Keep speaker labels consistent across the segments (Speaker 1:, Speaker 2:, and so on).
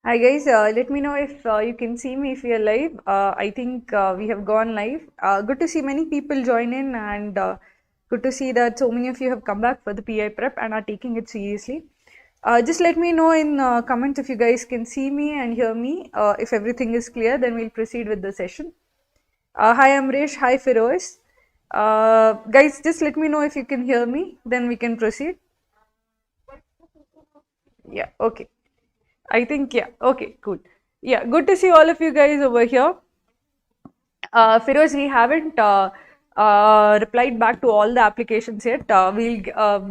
Speaker 1: Hi guys, let me know if you can see me if we are live. I think we have gone live. Good to see many people join in and good to see that so many of you have come back for the PI prep and are taking it seriously. Just let me know in comments if you guys can see me and hear me. If everything is clear, then we'll proceed with the session. Hi Amresh, hi Feroz. Guys, just let me know if you can hear me, then we can proceed. Yeah, okay. I think, yeah, okay, cool. Yeah, good to see all of you guys over here. Firoz, we haven't replied back to all the applications yet. We'll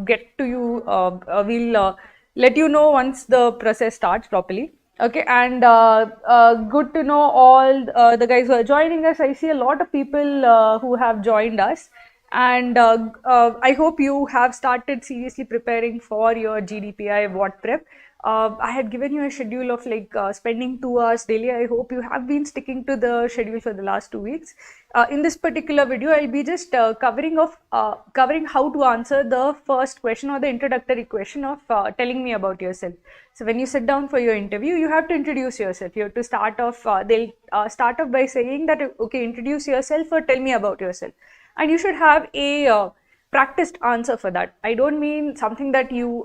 Speaker 1: get to you, we'll let you know once the process starts properly. Okay, and good to know all the guys who are joining us. I see a lot of people who have joined us, and I hope you have started seriously preparing for your GDPI what prep. I had given you a schedule of like spending 2 hours daily. I hope you have been sticking to the schedule for the last 2 weeks. In this particular video, I'll be just covering how to answer the first question or the introductory question of telling me about yourself. So when you sit down for your interview, you have to introduce yourself. You have to start off. They'll start off by saying that okay, introduce yourself or tell me about yourself, and you should have a practiced answer for that. I don't mean something that you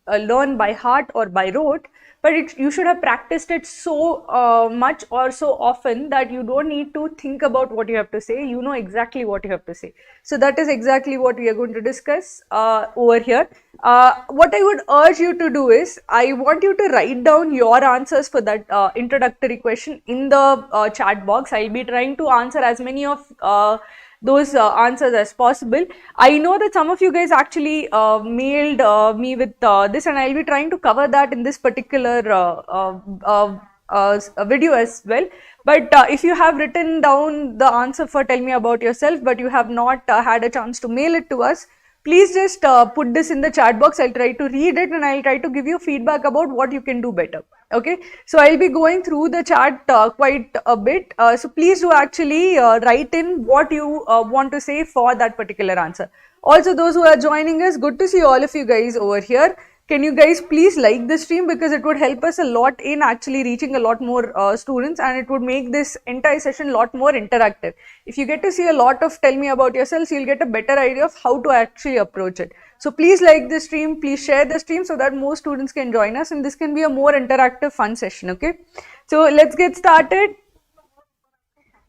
Speaker 1: learn by heart or by rote, but you should have practiced it so much or so often that you don't need to think about what you have to say. You know exactly what you have to say. So that is exactly what we are going to discuss over here. What I would urge you to do is, I want you to write down your answers for that introductory question in the chat box. I'll be trying to answer as many of those answers as possible. I know that some of you guys actually mailed me with this, and I'll be trying to cover that in this particular video as well. But if you have written down the answer for tell me about yourself, but you have not had a chance to mail it to us, please just put this in the chat box. I'll try to read it and I'll try to give you feedback about what you can do better. Okay, so I'll be going through the chat quite a bit. So please do actually write in what you want to say for that particular answer. Also, those who are joining us, good to see all of you guys over here. Can you guys please like the stream, because it would help us a lot in actually reaching a lot more students, and it would make this entire session a lot more interactive. If you get to see a lot of tell me about yourselves, you'll get a better idea of how to actually approach it. So please like the stream, please share the stream so that more students can join us and this can be a more interactive fun session. Okay, so let's get started.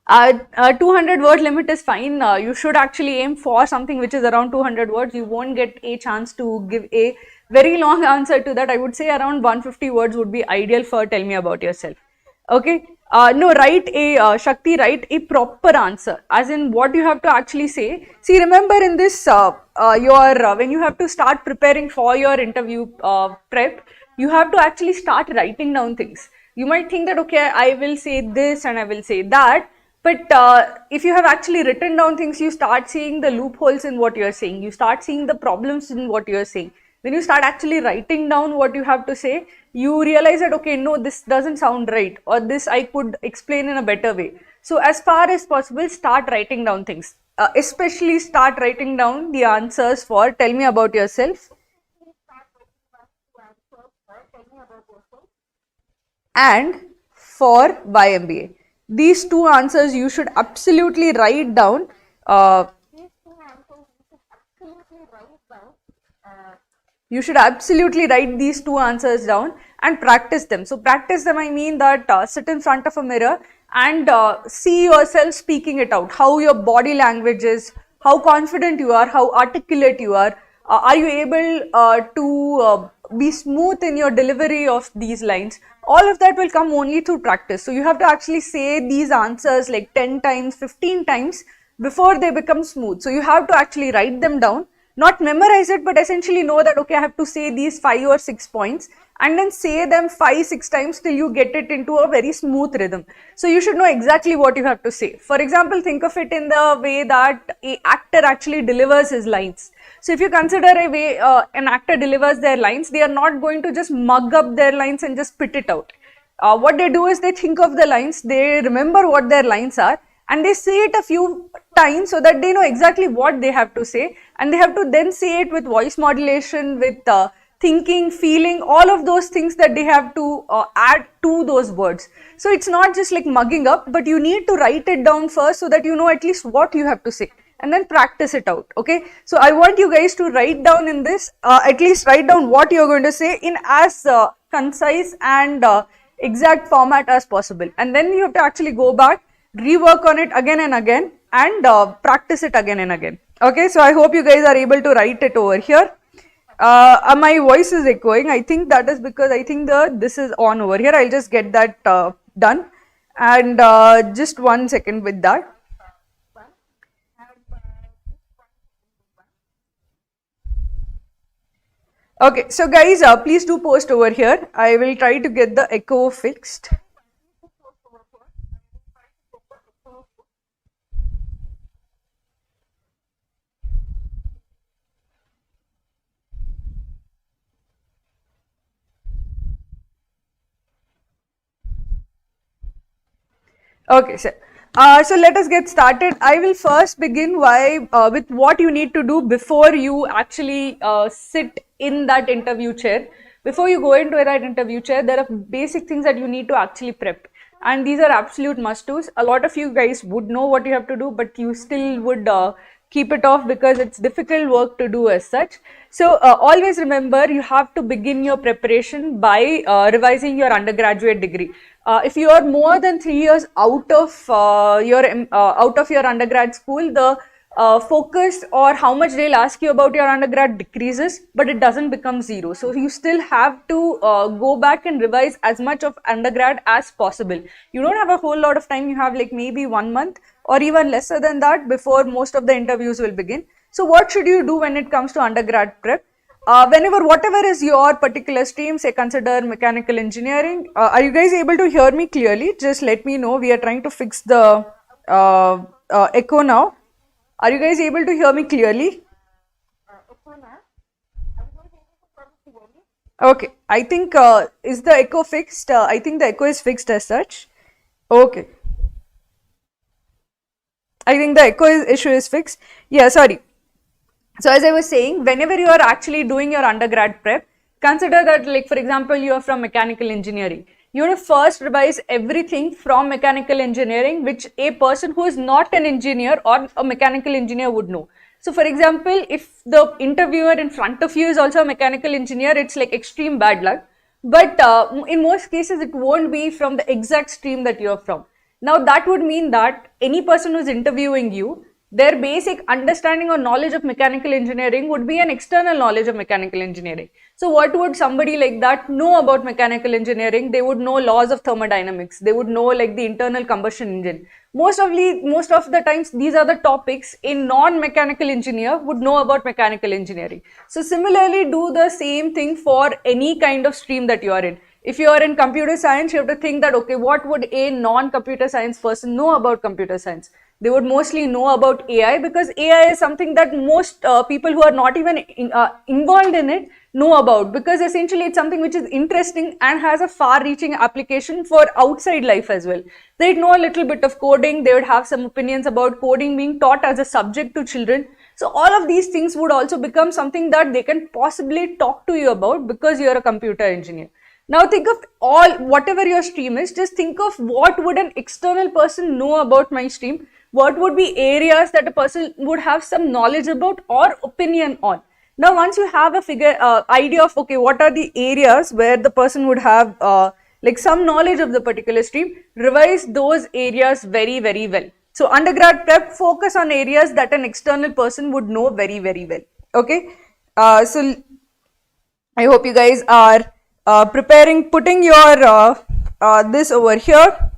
Speaker 1: 200 word limit is fine. You should actually aim for something which is around 200 words. You won't get a chance to give a very long answer to that. I would say around 150 words would be ideal for tell me about yourself. Okay. No, write a Shakti, write a proper answer, as in what you have to actually say. See, remember in this when you have to start preparing for your interview prep, you have to actually start writing down things. You might think that okay, I will say this and I will say that, but if you have actually written down things, you start seeing the loopholes in what you are saying. You start seeing the problems in what you are saying. When you start actually writing down what you have to say, you realize that okay, no, this doesn't sound right, or this I could explain in a better way. So as far as possible, start writing down things. Especially start writing down the answers for tell me about yourself and for why MBA. These two answers you should absolutely write down. You should absolutely write these two answers down and practice them. So practice them, I mean that sit in front of a mirror and see yourself speaking it out, how your body language is, how confident you are, how articulate you are you able to be smooth in your delivery of these lines. All of that will come only through practice. So you have to actually say these answers like 10 times, 15 times before they become smooth. So you have to actually write them down, not memorize it, but essentially know that okay, I have to say these 5 or 6 points, and then say them 5-6 times till you get it into a very smooth rhythm. So you should know exactly what you have to say. For example, think of it in the way that an actor actually delivers his lines. So if you consider a way an actor delivers their lines, they are not going to just mug up their lines and just spit it out. What they do is they think of the lines, they remember what their lines are, and they say it a few times so that they know exactly what they have to say, and they have to then say it with voice modulation, with thinking, feeling, all of those things that they have to add to those words. So it's not just like mugging up, but you need to write it down first so that you know at least what you have to say, and then practice it out. Okay, so I want you guys to write down in this, at least write down what you're going to say in as concise and exact format as possible, and then you have to actually go back, rework on it again and again, and practice it again and again. Okay, so I hope you guys are able to write it over here. My voice is echoing. I think that is because I think this is on over here. I'll just get that done, and just 1 second with that. Okay, so guys, please do post over here. I will try to get the echo fixed. Okay, so let us get started. I will first begin with what you need to do before you actually sit in that interview chair. Before you go into that interview chair, there are basic things that you need to actually prep, and these are absolute must-dos. A lot of you guys would know what you have to do, but you still would keep it off because it's difficult work to do as such. So always remember, you have to begin your preparation by revising your undergraduate degree. If you are more than 3 years out of your undergrad school, the focus or how much they'll ask you about your undergrad decreases, but it doesn't become zero. So you still have to go back and revise as much of undergrad as possible. You don't have a whole lot of time. You have like maybe 1 month or even lesser than that before most of the interviews will begin. So what should you do when it comes to undergrad prep? Whatever is your particular stream, say consider mechanical engineering. Are you guys able to hear me clearly? Just let me know. We are trying to fix the echo now. Are you guys able to hear me clearly? Okay, I think is the echo fixed? I think the echo is fixed as such. Okay. I think the echo issue is fixed. Yeah, sorry. So as I was saying, whenever you are actually doing your undergrad prep, consider that, like for example, you are from mechanical engineering. You have to first revise everything from mechanical engineering, which a person who is not an engineer or a mechanical engineer would know. So for example, if the interviewer in front of you is also a mechanical engineer, it's like extreme bad luck. But in most cases, it won't be from the exact stream that you're from. Now that would mean that any person who's interviewing you, their basic understanding or knowledge of mechanical engineering would be an external knowledge of mechanical engineering. So what would somebody like that know about mechanical engineering? They would know laws of thermodynamics. They would know like the internal combustion engine. Most of the times, these are the topics a non-mechanical engineer would know about mechanical engineering. So similarly, do the same thing for any kind of stream that you are in. If you are in computer science, you have to think that, okay, what would a non-computer science person know about computer science? They would mostly know about AI, because AI is something that most people who are not even involved in it know about, because essentially it's something which is interesting and has a far-reaching application for outside life as well. They'd know a little bit of coding. They would have some opinions about coding being taught as a subject to children. So all of these things would also become something that they can possibly talk to you about because you're a computer engineer. Now think of whatever your stream is, just think of what would an external person know about my stream. What would be areas that a person would have some knowledge about or opinion on. Now once you have a idea of, okay, what are the areas where the person would have like some knowledge of the particular stream, revise those areas very, very well. So undergrad prep, focus on areas that an external person would know very, very well. Okay, so I hope you guys are preparing, putting your this over here,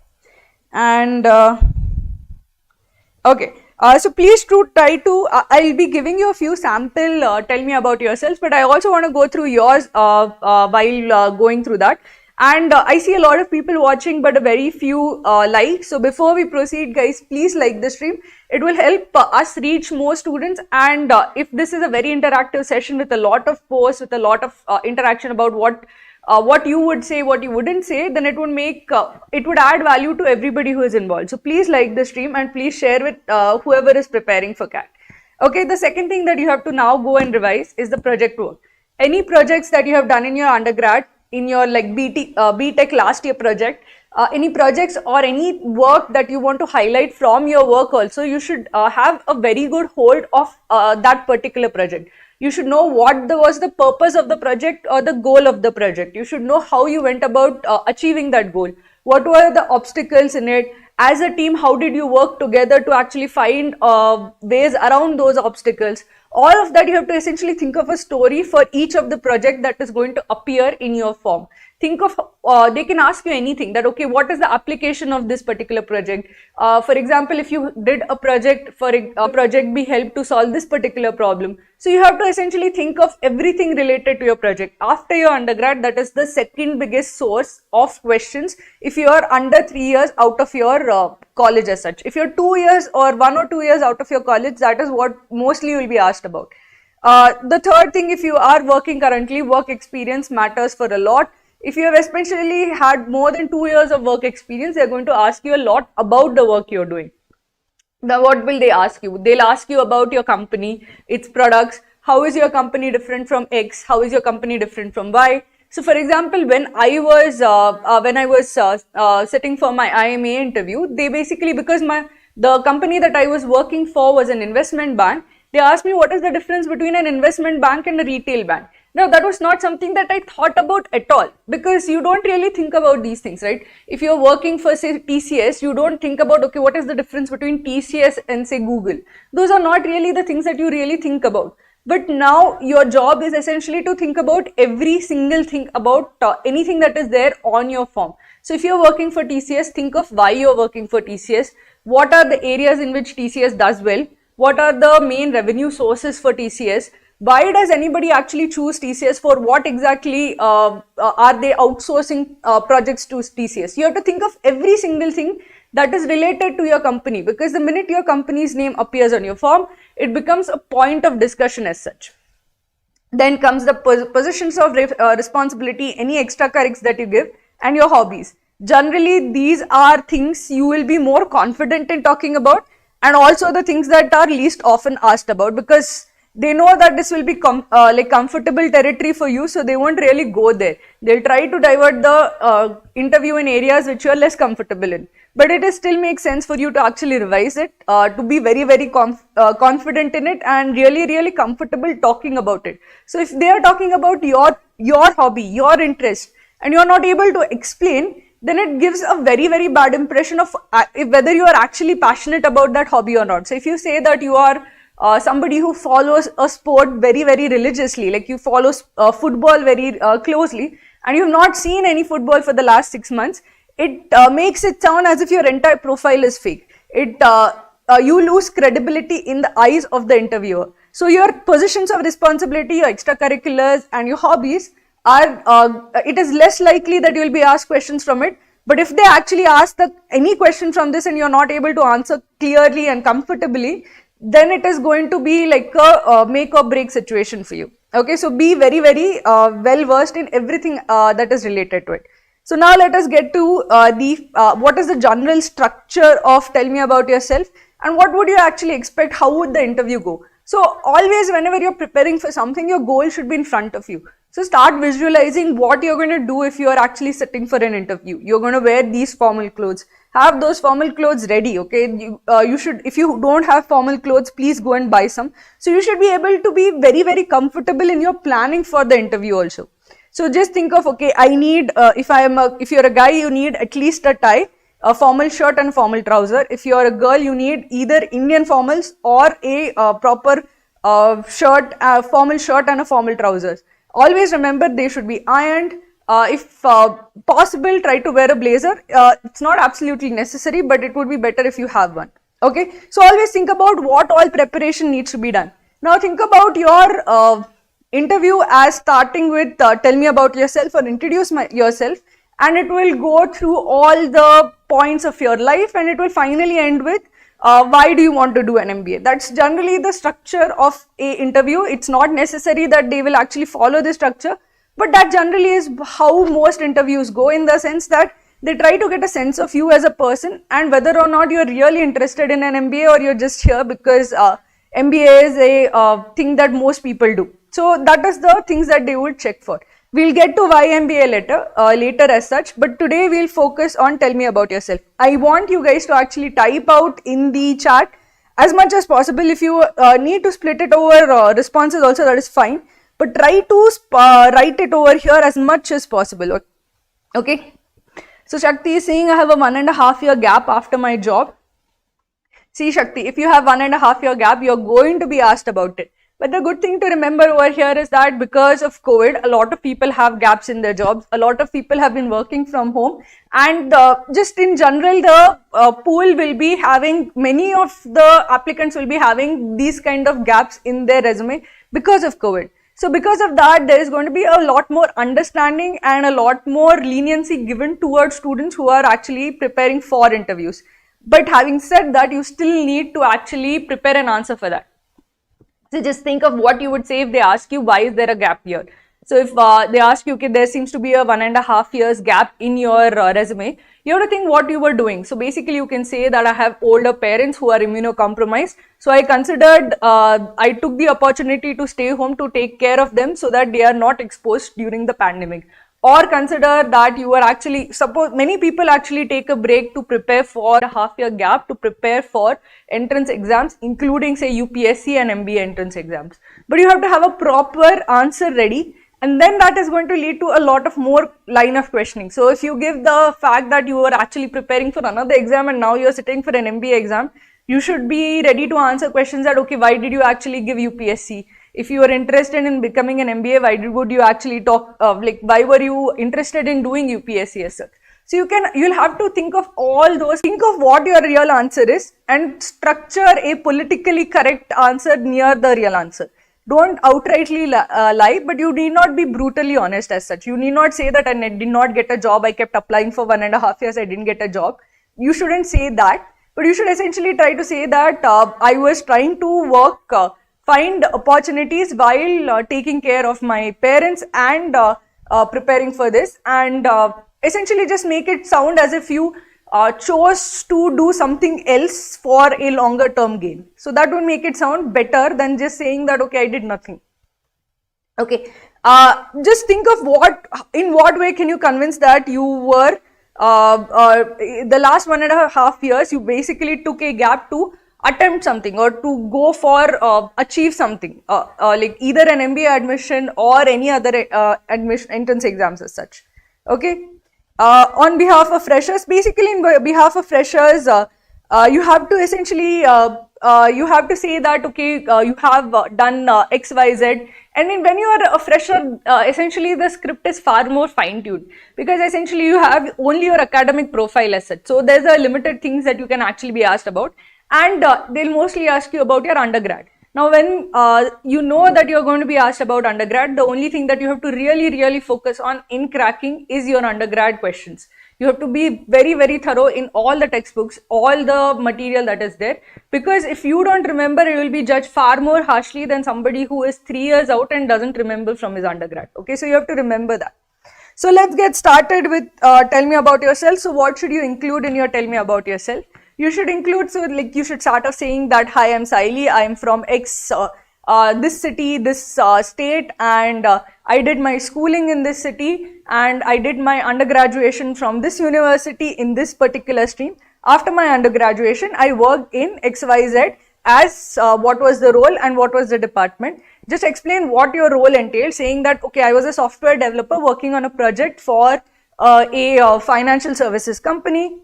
Speaker 1: and okay. So please try to, I'll be giving you a few sample tell me about yourselves, but I also want to go through yours while going through that. And I see a lot of people watching, but a very few likes. So before we proceed, guys, please like the stream. It will help us reach more students. And if this is a very interactive session with a lot of posts, with a lot of interaction about what you would say, what you wouldn't say, then it would make, it would add value to everybody who is involved. So please like the stream and please share with whoever is preparing for CAT. Okay, the second thing that you have to now go and revise is the project work. any projects that you have done in your undergrad, in your like BTech last year project, any projects or any work that you want to highlight from your work also, you should have a very good hold of that particular project. You should know what was the purpose of the project or the goal of the project. You should know how you went about achieving that goal. What were the obstacles in it? As a team, how did you work together to actually find ways around those obstacles? All of that you have to essentially think of a story for each of the project that is going to appear in your form. Think of, they can ask you anything that, okay, what is the application of this particular project? For example, if you did a project for a project be helped to solve this particular problem. So you have to essentially think of everything related to your project. After your undergrad, that is the second biggest source of questions if you are under 3 years out of your college as such. If you're 2 years or 1 or 2 years out of your college, that is what mostly you will be asked about. The third thing, if you are working currently, work experience matters for a lot. If you have especially had more than 2 years of work experience, they are going to ask you a lot about the work you're doing. Now, what will they ask you? They'll ask you about your company, its products. How is your company different from X? How is your company different from Y? So, for example, when I was sitting for my IIMA interview, they basically, because the company that I was working for was an investment bank, they asked me what is the difference between an investment bank and a retail bank. Now, that was not something that I thought about at all, because you don't really think about these things, right? If you're working for, say, TCS, you don't think about, okay, what is the difference between TCS and, say, Google? Those are not really the things that you really think about. But now your job is essentially to think about every single thing about anything that is there on your form. So if you're working for TCS, think of why you're working for TCS. What are the areas in which TCS does well? What are the main revenue sources for TCS? Why does anybody actually choose TCS? For what exactly are they outsourcing projects to TCS? You have to think of every single thing that is related to your company, because the minute your company's name appears on your form, it becomes a point of discussion as such. Then comes the positions of responsibility, any extracurriculars that you give, and your hobbies. Generally, these are things you will be more confident in talking about, and also the things that are least often asked about, because they know that this will be like comfortable territory for you, so they won't really go there. They'll try to divert the interview in areas which you are less comfortable in. But it still makes sense for you to actually revise it, to be very, very confident in it and really, really comfortable talking about it. So if they are talking about your hobby, your interest, and you are not able to explain, then it gives a very, very bad impression of whether you are actually passionate about that hobby or not. So if you say that you are somebody who follows a sport very, very religiously, like you follow football very closely, and you have not seen any football for the last 6 months, it makes it sound as if your entire profile is fake. You lose credibility in the eyes of the interviewer. So your positions of responsibility, your extracurriculars, and your hobbies are, it is less likely that you will be asked questions from it. But if they actually ask any question from this and you're not able to answer clearly and comfortably, then it is going to be like a make or break situation for you. Okay, so be very, very well versed in everything that is related to it. So now let us get to what is the general structure of tell me about yourself, and what would you actually expect, how would the interview go. So always whenever you're preparing for something, your goal should be in front of you. So start visualizing what you're going to do if you are actually sitting for an interview. You're going to wear these formal clothes. Have those formal clothes ready, okay? You should, if you don't have formal clothes, please go and buy some. So you should be able to be very, very comfortable in your planning for the interview also. So just think of, okay, I need, if you're a guy, you need at least a tie, a formal shirt and formal trouser. If you're a girl, you need either Indian formals or a proper formal shirt and a formal trousers. Always remember they should be ironed. If possible, try to wear a blazer. It's not absolutely necessary, but it would be better if you have one. Okay, so always think about what all preparation needs to be done. Now think about your interview as starting with tell me about yourself or introduce yourself, and it will go through all the points of your life, and it will finally end with why do you want to do an MBA. That's generally the structure of a interview. It's not necessary that they will actually follow this structure, but that generally is how most interviews go, in the sense that they try to get a sense of you as a person and whether or not you're really interested in an MBA or you're just here because MBA is a thing that most people do. So that is the things that they would check for. We'll get to YMBA later as such, but today we'll focus on tell me about yourself. I want you guys to actually type out in the chat as much as possible. If you need to split it over responses also, that is fine, but try to write it over here as much as possible. Okay. So Shakti is saying I have a 1.5 year gap after my job. See Shakti, if you have 1.5 year gap, you're going to be asked about it. But the good thing to remember over here is that because of COVID, a lot of people have gaps in their jobs. A lot of people have been working from home, and just in general, the pool will be having, many of the applicants will be having these kind of gaps in their resume because of COVID. So because of that, there is going to be a lot more understanding and a lot more leniency given towards students who are actually preparing for interviews. But having said that, you still need to actually prepare an answer for that. So just think of what you would say if they ask you, why is there a gap here? So if they ask you, okay, there seems to be a 1.5 years gap in your resume, you have to think what you were doing. So basically you can say that I have older parents who are immunocompromised. So I considered, I took the opportunity to stay home to take care of them so that they are not exposed during the pandemic. Or consider that you are actually, suppose many people actually take a break to prepare for a half-year gap to prepare for entrance exams, including say UPSC and MBA entrance exams. But you have to have a proper answer ready, and then that is going to lead to a lot of more line of questioning. So if you give the fact that you are actually preparing for another exam and now you are sitting for an MBA exam, you should be ready to answer questions that, okay, why did you actually give UPSC? If you are interested in becoming an MBA, why would you actually talk, why were you interested in doing UPSC as such? So you'll have to think of all those, think of what your real answer is and structure a politically correct answer near the real answer. Don't outrightly lie, but you need not be brutally honest as such. You need not say that I did not get a job, I kept applying for 1.5 years, I didn't get a job. You shouldn't say that, but you should essentially try to say that I was trying to work, find opportunities while taking care of my parents and preparing for this, and essentially just make it sound as if you chose to do something else for a longer term gain. So that would make it sound better than just saying that, okay, I did nothing. Okay, just think of in what way can you convince that you were, the last 1.5 years, you basically took a gap to attempt something or to go for achieve something, like either an MBA admission or any other admission entrance exams as such. Okay, on behalf of freshers, basically in behalf of freshers, you have to essentially you have to say that, okay, you have done X, Y, Z. And when you are a fresher, essentially the script is far more fine-tuned, because essentially you have only your academic profile as such. So there's a limited things that you can actually be asked about, and they'll mostly ask you about your undergrad. Now when you know that you're going to be asked about undergrad, the only thing that you have to really focus on in cracking is your undergrad questions. You have to be very thorough in all the textbooks, all the material that is there, because if you don't remember, you will be judged far more harshly than somebody who is 3 years out and doesn't remember from his undergrad. Okay, so you have to remember that. So let's get started with tell me about yourself. So what should you include in your tell me about yourself? You should include, so like you should start off saying that, hi, I'm Sayali, I'm from X, this city, this state, and I did my schooling in this city, and I did my undergraduation from this university in this particular stream. After my undergraduation, I worked in XYZ as what was the role and what was the department. Just explain what your role entailed, saying that, okay, I was a software developer working on a project for a financial services company.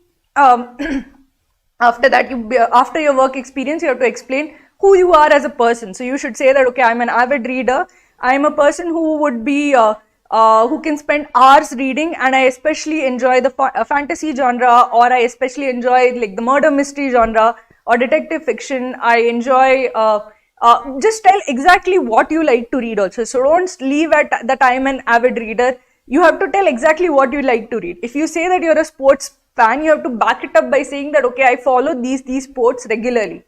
Speaker 1: After that, after your work experience, you have to explain who you are as a person. So you should say that, okay, I'm an avid reader. I'm a person who would be, who can spend hours reading, and I especially enjoy the fantasy genre, or I especially enjoy like the murder mystery genre or detective fiction. I enjoy, just tell exactly what you like to read also. So don't leave at that I'm an avid reader. You have to tell exactly what you like to read. If you say that you're a sports fan, you have to back it up by saying that, okay, I follow these sports regularly.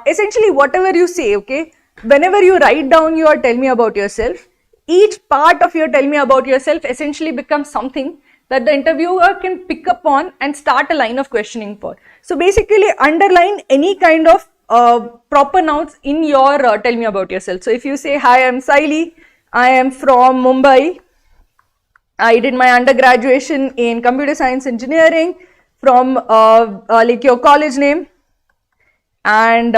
Speaker 1: Essentially, whatever you say, okay, whenever you write down your tell me about yourself, each part of your tell me about yourself essentially becomes something that the interviewer can pick up on and start a line of questioning for. So basically, underline any kind of proper nouns in your tell me about yourself. So if you say, hi, I'm Sayali, I am from Mumbai, I did my undergraduation in computer science engineering from like your college name, and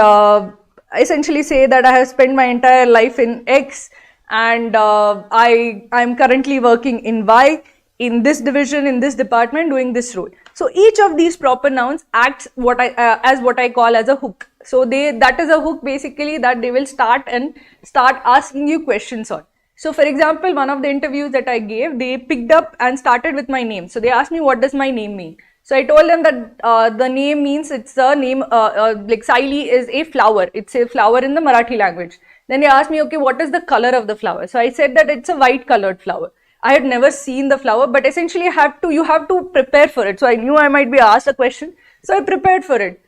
Speaker 1: essentially say that I have spent my entire life in X, and I'm currently working in Y, in this division, in this department, doing this role. So each of these proper nouns acts as what I call as a hook. So that is a hook basically that they will start asking you questions on. So for example, one of the interviews that I gave, they picked up and started with my name. So they asked me, what does my name mean? So I told them that the name means, it's a name, like Sayali is a flower. It's a flower in the Marathi language. Then they asked me, okay, what is the color of the flower? So I said that it's a white colored flower. I had never seen the flower, but essentially you have to prepare for it. So I knew I might be asked a question, so I prepared for it.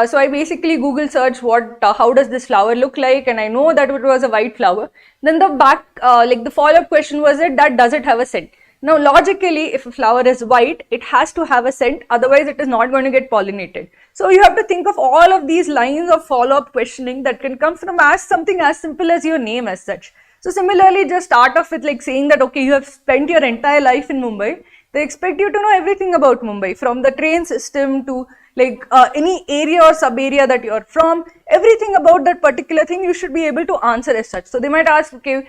Speaker 1: So I basically Google search how does this flower look like, and I know that it was a white flower. Then the follow-up question was that does it have a scent? Now logically, if a flower is white, it has to have a scent, otherwise it is not going to get pollinated. So you have to think of all of these lines of follow-up questioning that can come from something as simple as your name as such. So similarly, just start off with like saying that, okay, you have spent your entire life in Mumbai. They expect you to know everything about Mumbai, from the train system to like any area or sub area that you're from, everything about that particular thing you should be able to answer as such. So they might ask, okay,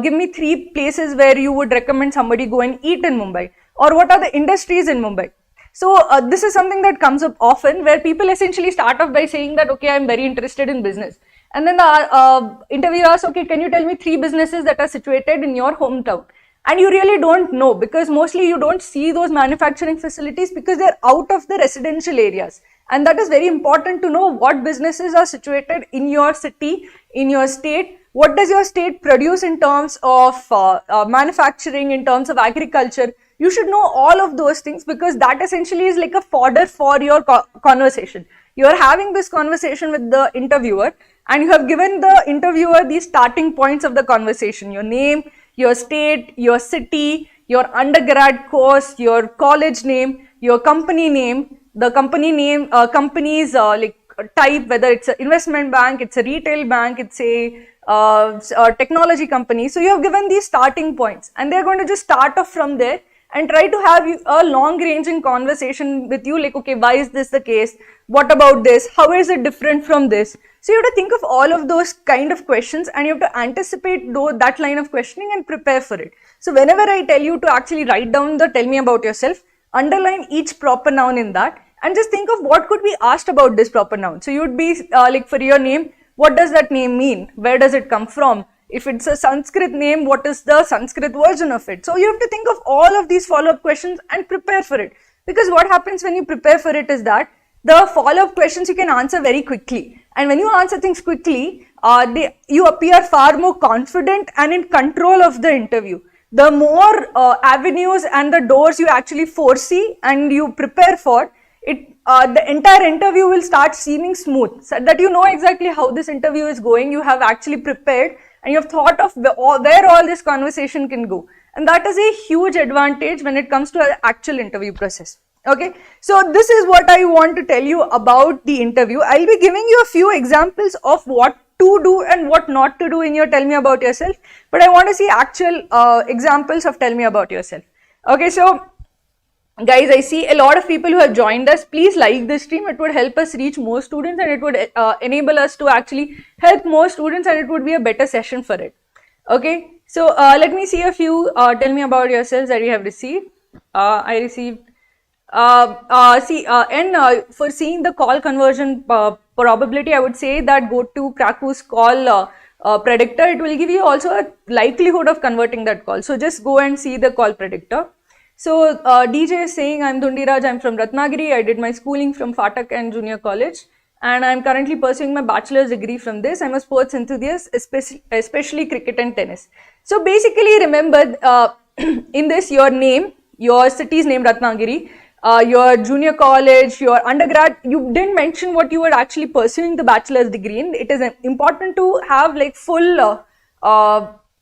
Speaker 1: give me 3 places where you would recommend somebody go and eat in Mumbai, or what are the industries in Mumbai. So this is something that comes up often, where people essentially start off by saying that, okay, I'm very interested in business. And then the interviewer asks, okay, can you tell me 3 businesses that are situated in your hometown? And you really don't know, because mostly you don't see those manufacturing facilities because they're out of the residential areas. And that is very important to know what businesses are situated in your city, in your state. What does your state produce in terms of manufacturing, in terms of agriculture? You should know all of those things, because that essentially is like a fodder for your conversation. You are having this conversation with the interviewer, and you have given the interviewer the starting points of the conversation: your name, your state, your city, your undergrad course, your college name, your company name, the company name, company's like type, whether it's an investment bank, it's a retail bank, it's a technology company. So you have given these starting points, and they're going to just start off from there and try to have a long-ranging conversation with you, like, okay, why is this the case? What about this? How is it different from this? So you have to think of all of those kind of questions, and you have to anticipate that line of questioning and prepare for it. So whenever I tell you to actually write down the tell me about yourself, underline each proper noun in that, and just think of what could be asked about this proper noun. So you would be like, for your name, what does that name mean? Where does it come from? If it's a Sanskrit name, what is the Sanskrit version of it? So you have to think of all of these follow-up questions and prepare for it. Because what happens when you prepare for it is that the follow-up questions you can answer very quickly. And when you answer things quickly, you appear far more confident and in control of the interview. The more avenues and the doors you actually foresee and you prepare for, the entire interview will start seeming smooth. So that you know exactly how this interview is going, you have actually prepared, and you have thought of where all this conversation can go. And that is a huge advantage when it comes to an actual interview process. Okay, so this is what I want to tell you about the interview. I'll be giving you a few examples of what to do and what not to do in your tell me about yourself, but I want to see actual examples of tell me about yourself. Okay, so guys, I see a lot of people who have joined us. Please like this stream. It would help us reach more students, and it would enable us to actually help more students, and it would be a better session for it. Okay, so let me see a few tell me about yourselves that you have received. I received for seeing the call conversion probability, I would say that go to Kraku's call predictor. It will give you also a likelihood of converting that call. So just go and see the call predictor. So DJ is saying, I'm Dhundiraj, I'm from Ratnagiri. I did my schooling from Fatak and Junior College, and I'm currently pursuing my bachelor's degree from this. I'm a sports enthusiast, especially cricket and tennis. So basically remember in this, your name, your city's name Ratnagiri, your junior college, your undergrad. You didn't mention what you were actually pursuing the bachelor's degree in. It is important to have like full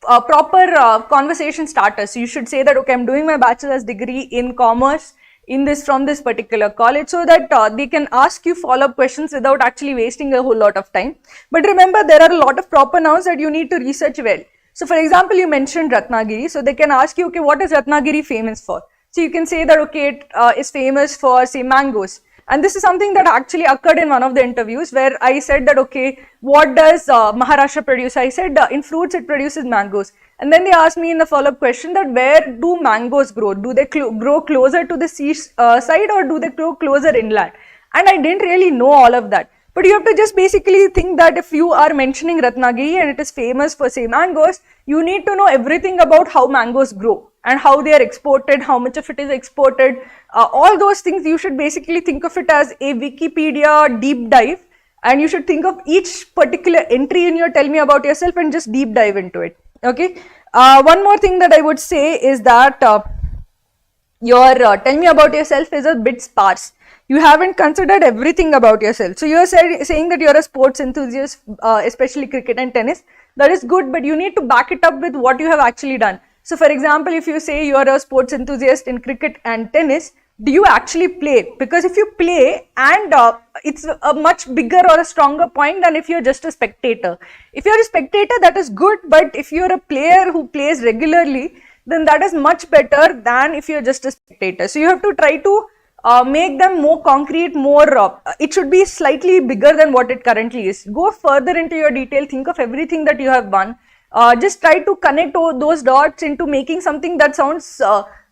Speaker 1: proper conversation starters. So you should say that, okay, I'm doing my bachelor's degree in commerce in this from this particular college, so that they can ask you follow-up questions without actually wasting a whole lot of time. But remember, there are a lot of proper nouns that you need to research well. So for example, you mentioned Ratnagiri, so they can ask you, okay, what is Ratnagiri famous for? So you can say that, okay, it is famous for, say, mangoes. And this is something that actually occurred in one of the interviews, where I said that, okay, what does Maharashtra produce? I said, in fruits it produces mangoes. And then they asked me in the follow-up question that where do mangoes grow? Do they grow closer to the sea side, or do they grow closer inland? And I didn't really know all of that. But you have to just basically think that if you are mentioning Ratnagiri and it is famous for, say, mangoes, you need to know everything about how mangoes grow and how they are exported, how much of it is exported. All those things, you should basically think of it as a Wikipedia deep dive, and you should think of each particular entry in your tell me about yourself and just deep dive into it. Okay. One more thing that I would say is that your tell me about yourself is a bit sparse. You haven't considered everything about yourself. So you are saying that you're a sports enthusiast, especially cricket and tennis. That is good, but you need to back it up with what you have actually done. So for example, if you say you are a sports enthusiast in cricket and tennis, do you actually play? Because if you play, and it's a much bigger or a stronger point than if you're just a spectator. If you're a spectator, that is good, but if you're a player who plays regularly, then that is much better than if you're just a spectator. So you have to try to make them more concrete, it should be slightly bigger than what it currently is. Go further into your detail, think of everything that you have done. Just try to connect those dots into making something that sounds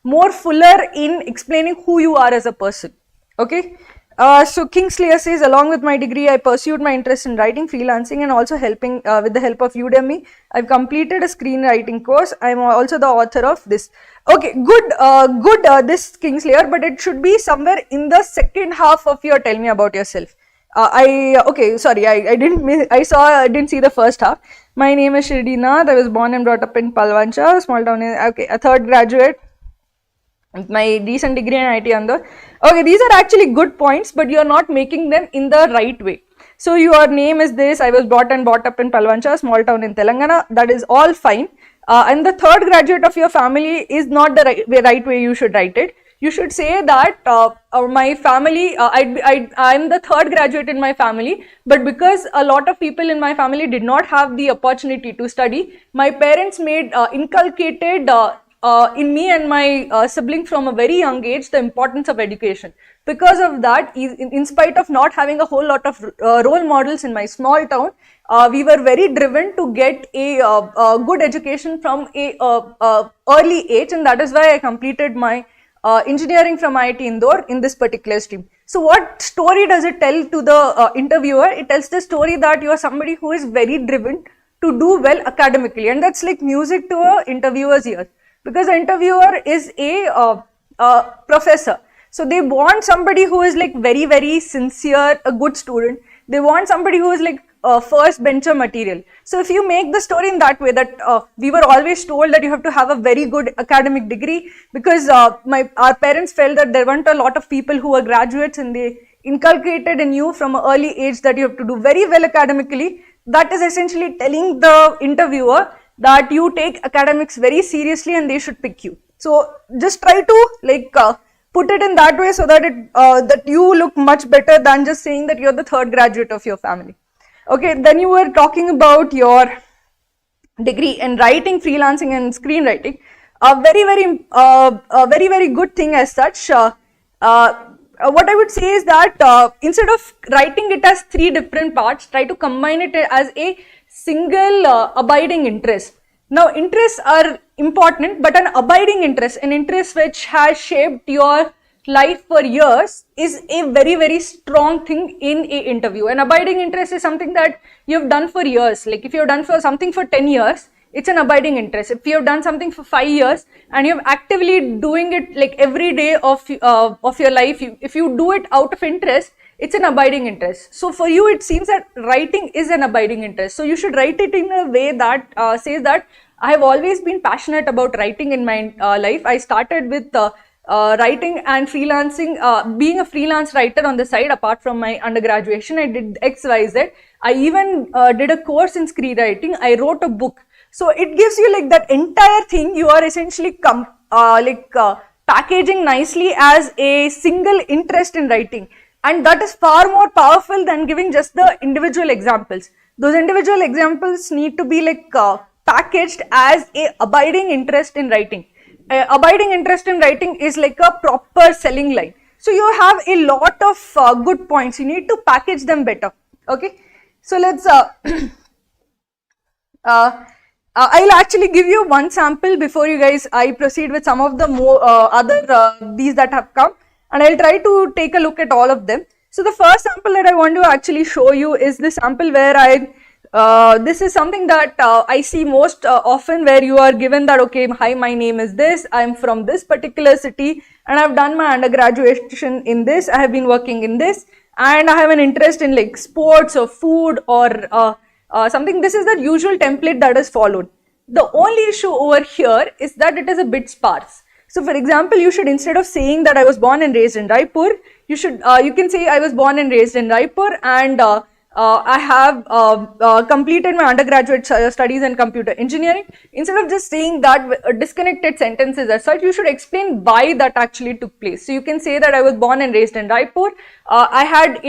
Speaker 1: more fuller in explaining who you are as a person. Okay. So Kingsley says, along with my degree, I pursued my interest in writing, freelancing, and also helping with the help of Udemy. I've completed a screenwriting course. I'm also the author of this. Okay, good, this Kingslayer, but it should be somewhere in the second half of your tell me about yourself. Okay, sorry, I didn't see the first half. My name is Shirdinath. I was born and brought up in Palwancha, small town. Okay, a third graduate. My recent degree in IT Andhra. Okay, these are actually good points, but you are not making them in the right way. So your name is this, I was brought up in Palwancha, small town in Telangana. That is all fine. And the third graduate of your family is not the right way you should write it. You should say that my family, I'm the third graduate in my family, but because a lot of people in my family did not have the opportunity to study, my parents inculcated in me and my sibling from a very young age the importance of education. Because of that, in spite of not having a whole lot of role models in my small town, we were very driven to get a good education from a early age, and that is why I completed my engineering from IIT Indore in this particular stream. So what story does it tell to the interviewer? It tells the story that you are somebody who is very driven to do well academically, and that's like music to a interviewer's ear, because the interviewer is a professor. So they want somebody who is like very, very sincere, a good student. They want somebody who is like first bencher material. So if you make the story in that way, that we were always told that you have to have a very good academic degree, because our parents felt that there weren't a lot of people who were graduates, and they inculcated in you from an early age that you have to do very well academically. That is essentially telling the interviewer that you take academics very seriously and they should pick you. So just try to like put it in that way, so that that you look much better than just saying that you're the third graduate of your family. Okay, then you were talking about your degree in writing, freelancing, and screenwriting. A very, very good thing as such. What I would say is that instead of writing it as 3 different parts, try to combine it as a single abiding interest. Now, interests are important, but an abiding interest, an interest which has shaped your life for years, is a very, very strong thing in a interview. An abiding interest is something that you have done for years. Like if you have done for something for 10 years, it's an abiding interest. If you have done something for 5 years and you're actively doing it like every day of your life, if you do it out of interest, it's an abiding interest. So for you, it seems that writing is an abiding interest. So you should write it in a way that says that I have always been passionate about writing in my life. I started with writing and freelancing, being a freelance writer on the side apart from my undergraduation. I did XYZ. I even did a course in screenwriting. I wrote a book. So it gives you like that entire thing. You are essentially packaging nicely as a single interest in writing, and that is far more powerful than giving just the individual examples. Those individual examples need to be like packaged as a abiding interest in writing. Abiding interest in writing is like a proper selling line. So you have a lot of good points. You need to package them better. Okay. So let's I'll actually give you one sample before I proceed with some of the more other these that have come, and I'll try to take a look at all of them. So the first sample that I want to actually show you is the sample where this is something that I see most often, where you are given that, okay, hi, my name is this, I'm from this particular city, and I've done my undergraduate in this, I have been working in this, and I have an interest in like sports or food or something. This is the usual template that is followed. The only issue over here is that it is a bit sparse. So for example, you should, instead of saying that I was born and raised in Raipur, you can say I was born and raised in Raipur, and I have completed my undergraduate studies in computer engineering. Instead of just saying that disconnected sentences as such, you should explain why that actually took place. So you can say that I was born and raised in Raipur. I had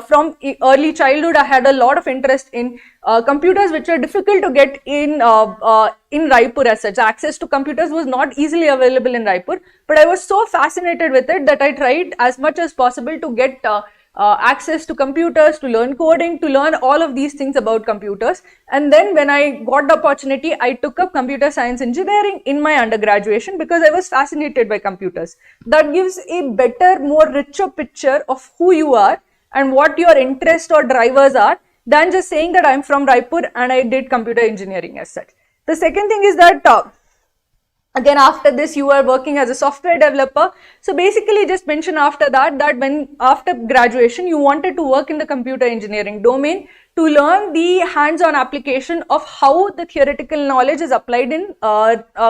Speaker 1: from early childhood, I had a lot of interest in computers, which were difficult to get in Raipur as such. Access to computers was not easily available in Raipur, but I was so fascinated with it that I tried as much as possible to get access to computers, to learn coding, to learn all of these things about computers. And then when I got the opportunity, I took up computer science engineering in my undergraduation because I was fascinated by computers. That gives a better, more richer picture of who you are and what your interests or drivers are, than just saying that I'm from Raipur and I did computer engineering as such. The second thing is that again, after this, you are working as a software developer. So basically just mention after that when after graduation, you wanted to work in the computer engineering domain to learn the hands-on application of how the theoretical knowledge is applied in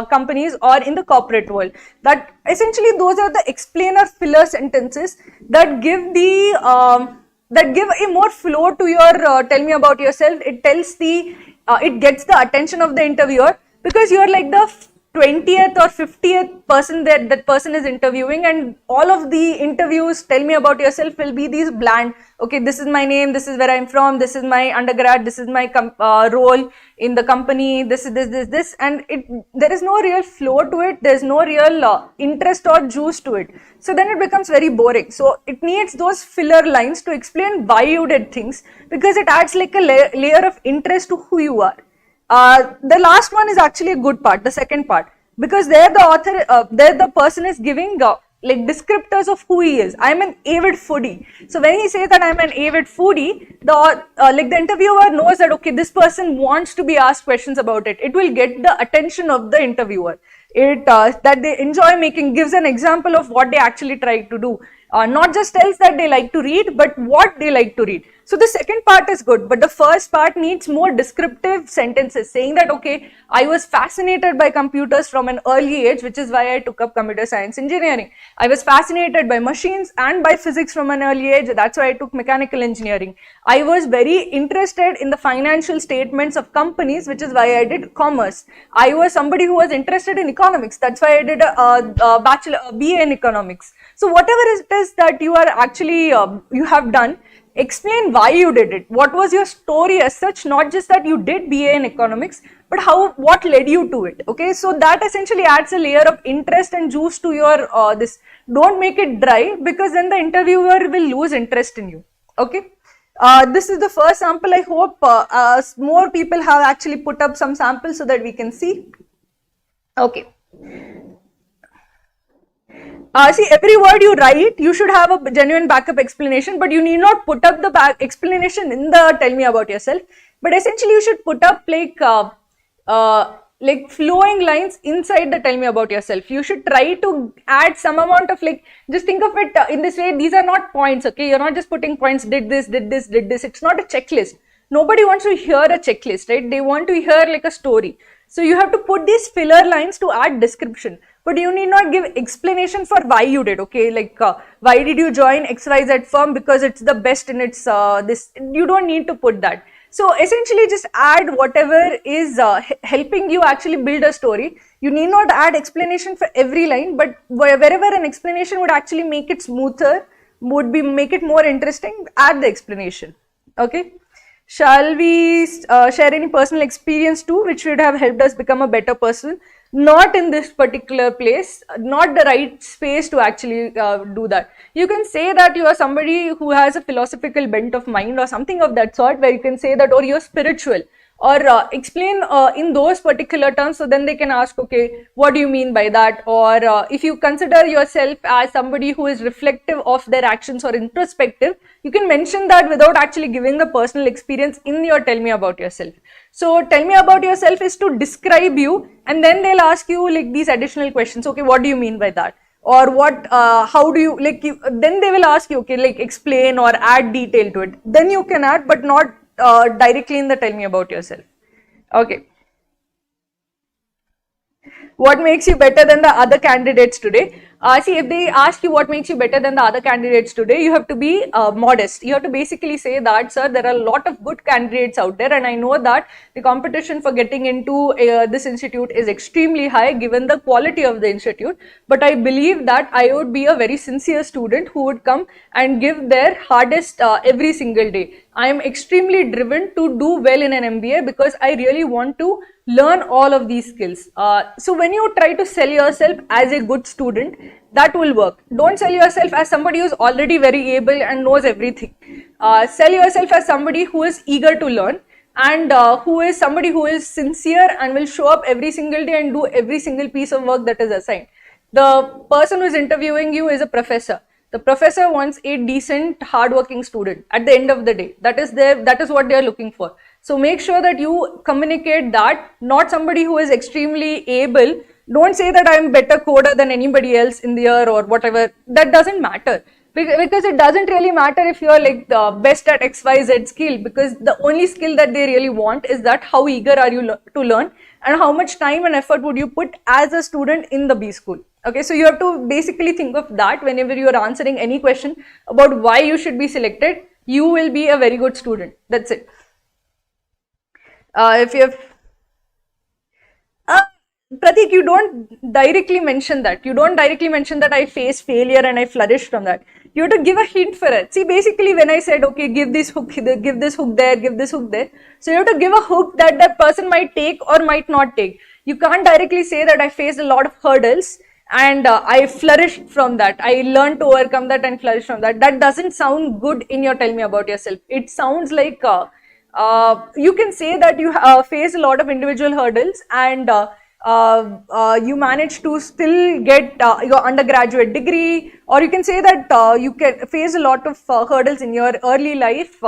Speaker 1: companies or in the corporate world. That essentially those are the explainer filler sentences that give the that give a more flow to your tell me about yourself. It tells it gets the attention of the interviewer, because you are like the 20th or 50th person that person is interviewing, and all of the interviews, tell me about yourself, will be these bland, okay, this is my name, this is where I'm from, this is my undergrad, this is my role in the company, this, and there is no real flow to it, there's no real interest or juice to it. So then it becomes very boring. So it needs those filler lines to explain why you did things, because it adds like a layer of interest to who you are. The last one is actually a good part, the second part, because there the author, there the person is giving like descriptors of who he is. I'm an avid foodie. So when he says that I'm an avid foodie, like the interviewer knows that, okay, this person wants to be asked questions about it. It will get the attention of the interviewer. That they enjoy making, gives an example of what they actually try to do. Not just tells that they like to read, but what they like to read. So the second part is good, but the first part needs more descriptive sentences saying that, okay, I was fascinated by computers from an early age, which is why I took up computer science engineering. I was fascinated by machines and by physics from an early age. That's why I took mechanical engineering. I was very interested in the financial statements of companies, which is why I did commerce. I was somebody who was interested in economics. That's why I did a BA in economics. So whatever it is that you are actually, you have done, explain why you did it. What was your story as such? Not just that you did BA in economics, but what led you to it. Okay, so that essentially adds a layer of interest and juice to your this. Don't make it dry, because then the interviewer will lose interest in you. Okay, this is the first sample. I hope more people have actually put up some samples so that we can see. Okay. See, every word you write, you should have a genuine backup explanation, but you need not put up the explanation in the tell me about yourself. But essentially, you should put up like flowing lines inside the tell me about yourself. You should try to add some amount of just think of it in this way. These are not points, okay? You're not just putting points, did this, did this, did this. It's not a checklist. Nobody wants to hear a checklist, right? They want to hear like a story. So you have to put these filler lines to add description, but you need not give explanation for why you did, okay? Like why did you join XYZ firm? Because it's the best in its this. You don't need to put that. So essentially just add whatever is helping you actually build a story. You need not add explanation for every line, but wherever an explanation would actually make it smoother, make it more interesting, add the explanation. Okay. Shall we share any personal experience too, which would have helped us become a better person? Not in this particular place, not the right space to actually do that. You can say that you are somebody who has a philosophical bent of mind or something of that sort, where you can say that, or you're spiritual, or explain in those particular terms, so then they can ask, okay, what do you mean by that? Or if you consider yourself as somebody who is reflective of their actions or introspective, you can mention that without actually giving the personal experience in your tell me about yourself. So tell me about yourself is to describe you, and then they'll ask you like these additional questions. Okay, what do you mean by that? Or what, how do you, like, then they will ask you, okay, like explain or add detail to it. Then you can add, but not directly in the tell me about yourself. Okay. What makes you better than the other candidates today? See, if they ask you what makes you better than the other candidates today, you have to be modest. You have to basically say that, sir, there are a lot of good candidates out there, and I know that the competition for getting into this institute is extremely high given the quality of the institute. But I believe that I would be a very sincere student who would come and give their hardest every single day. I am extremely driven to do well in an MBA because I really want to learn all of these skills. So when you try to sell yourself as a good student, that will work. Don't sell yourself as somebody who is already very able and knows everything. Sell yourself as somebody who is eager to learn, and who is somebody who is sincere and will show up every single day and do every single piece of work that is assigned. The person who is interviewing you is a professor. The professor wants a decent, hardworking student at the end of the day. That is what they are looking for. So make sure that you communicate that, not somebody who is extremely able. Don't say that I am better coder than anybody else in the year or whatever. That doesn't matter. Because it doesn't really matter if you're like the best at XYZ skill, because the only skill that they really want is that how eager are you to learn, and how much time and effort would you put as a student in the B school. Okay, so you have to basically think of that whenever you are answering any question about why you should be selected. You will be a very good student. That's it. If you have Pratik, you don't directly mention that. You don't directly mention that I face failure and I flourish from that. You have to give a hint for it. See, basically when I said, okay, give this hook there, give this hook there, give this hook there. So you have to give a hook that that person might take or might not take. You can't directly say that I faced a lot of hurdles and I flourished from that. I learned to overcome that and flourish from that. That doesn't sound good in your tell me about yourself. It sounds like you can say that you face a lot of individual hurdles and you manage to still get your undergraduate degree, or you can say that you can face a lot of hurdles in your early life,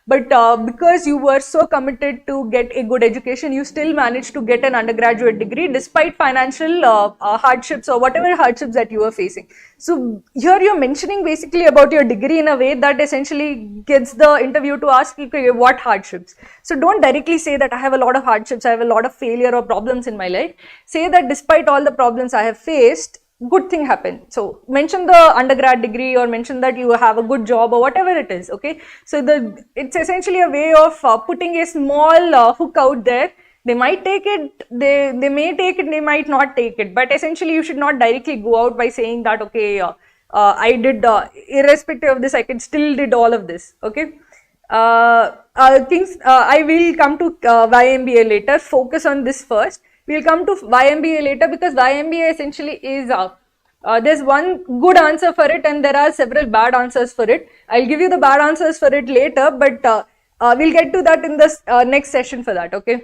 Speaker 1: but because you were so committed to get a good education, you still managed to get an undergraduate degree despite financial hardships or whatever hardships that you were facing. So here you're mentioning basically about your degree in a way that essentially gets the interview to ask you, okay, what hardships. So don't directly say that I have a lot of hardships, I have a lot of failure or problems in my life. Say that despite all the problems I have faced, good thing happened. So mention the undergrad degree or mention that you have a good job or whatever it is. Okay, so it's essentially a way of putting a small hook out there. They might take it, they may take it, they might not take it, but essentially you should not directly go out by saying that, okay, I did irrespective of this, I can still did all of this. Okay, I will come to YMBA later. Focus on this first. We'll come to YMBA later, because YMBA essentially is there's one good answer for it and there are several bad answers for it. I'll give you the bad answers for it later, but we'll get to that in the next session for that. Okay.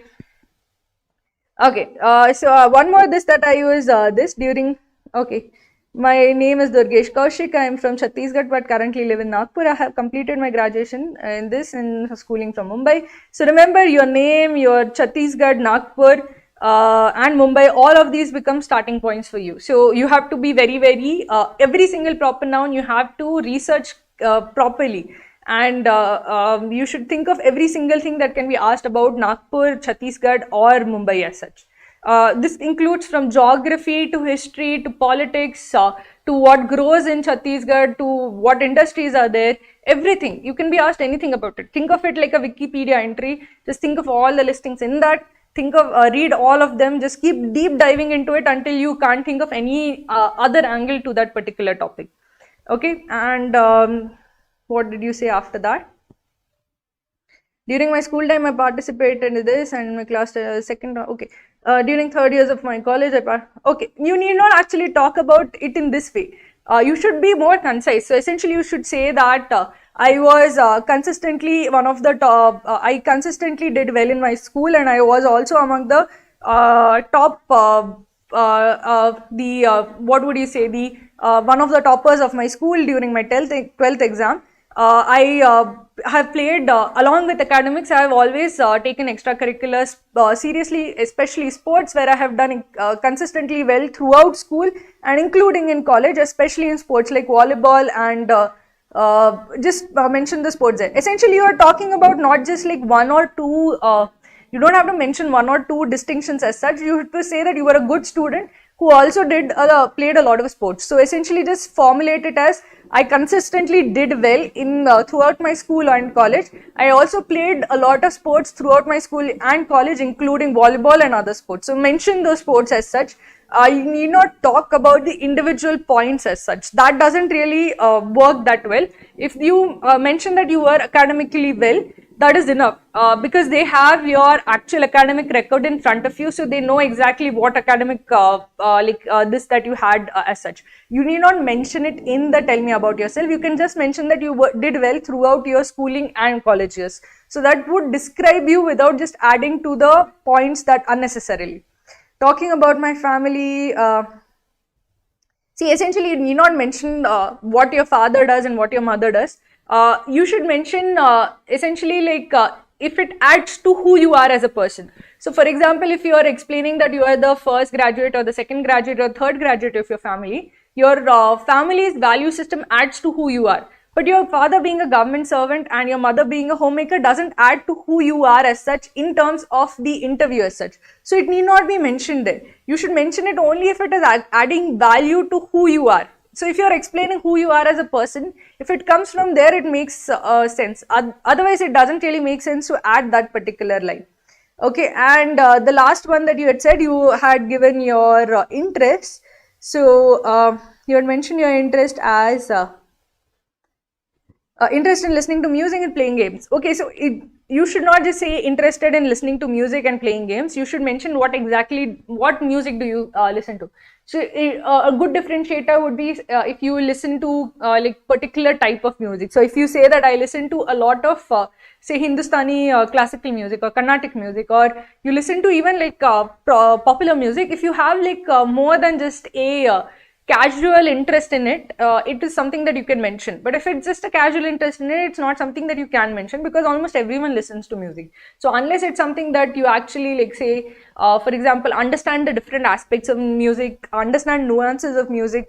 Speaker 1: Okay. So one more this that I use this during. Okay. My name is Durgesh Kaushik. I am from Chhattisgarh but currently live in Nagpur. I have completed my graduation in this and schooling from Mumbai. So remember your name, your Chhattisgarh, Nagpur and Mumbai, all of these become starting points for you. So you have to be very, very, every single proper noun you have to research properly. And you should think of every single thing that can be asked about Nagpur, Chhattisgarh or Mumbai as such. This includes from geography to history to politics to what grows in Chhattisgarh to what industries are there, everything. You can be asked anything about it. Think of it like a Wikipedia entry. Just think of all the listings in that. Think of, read all of them. Just keep deep diving into it until you can't think of any other angle to that particular topic. Okay, and what did you say after that? During my school time, I participated in this and in my class second, okay. During third years of my college, okay, you need not actually talk about it in this way. You should be more concise. So essentially, you should say that I was consistently one of the top, I consistently did well in my school, and I was also among the top, what would you say, the one of the toppers of my school during my 12th exam. I have played, along with academics, I have always taken extracurriculars seriously, especially sports, where I have done consistently well throughout school and including in college, especially in sports like volleyball and just mention the sports there. Essentially, you are talking about not just like one or two, you don't have to mention one or two distinctions as such. You have to say that you were a good student who also played a lot of sports. So essentially, just formulate it as I consistently did well in throughout my school and college. I also played a lot of sports throughout my school and college, including volleyball and other sports. So mention those sports as such. You need not talk about the individual points as such. That doesn't really work that well. If you mention that you were academically well, that is enough, because they have your actual academic record in front of you, so they know exactly what academic this that you had as such. You need not mention it in the tell me about yourself. You can just mention that you did well throughout your schooling and college years. So that would describe you without just adding to the points that unnecessarily. Talking about my family, see, essentially you need not mention what your father does and what your mother does. You should mention essentially like if it adds to who you are as a person. So for example, if you are explaining that you are the first graduate or the second graduate or third graduate of your family, your family's value system adds to who you are. But your father being a government servant and your mother being a homemaker doesn't add to who you are as such in terms of the interview as such. So it need not be mentioned there. You should mention it only if it is adding value to who you are. So if you are explaining who you are as a person, if it comes from there, it makes sense. Otherwise, it doesn't really make sense to add that particular line. Okay, and the last one that you had said, you had given your interest. So you had mentioned your interest as interest in listening to music and playing games. Okay, so you should not just say interested in listening to music and playing games. You should mention what music do you listen to. So a good differentiator would be if you listen to like particular type of music. So if you say that I listen to a lot of say Hindustani classical music or Carnatic music, or you listen to even like popular music, if you have like more than just a casual interest in it, it is something that you can mention. But if it's just a casual interest in it, it's not something that you can mention, because almost everyone listens to music. So unless it's something that you actually like say, for example, understand the different aspects of music, understand nuances of music,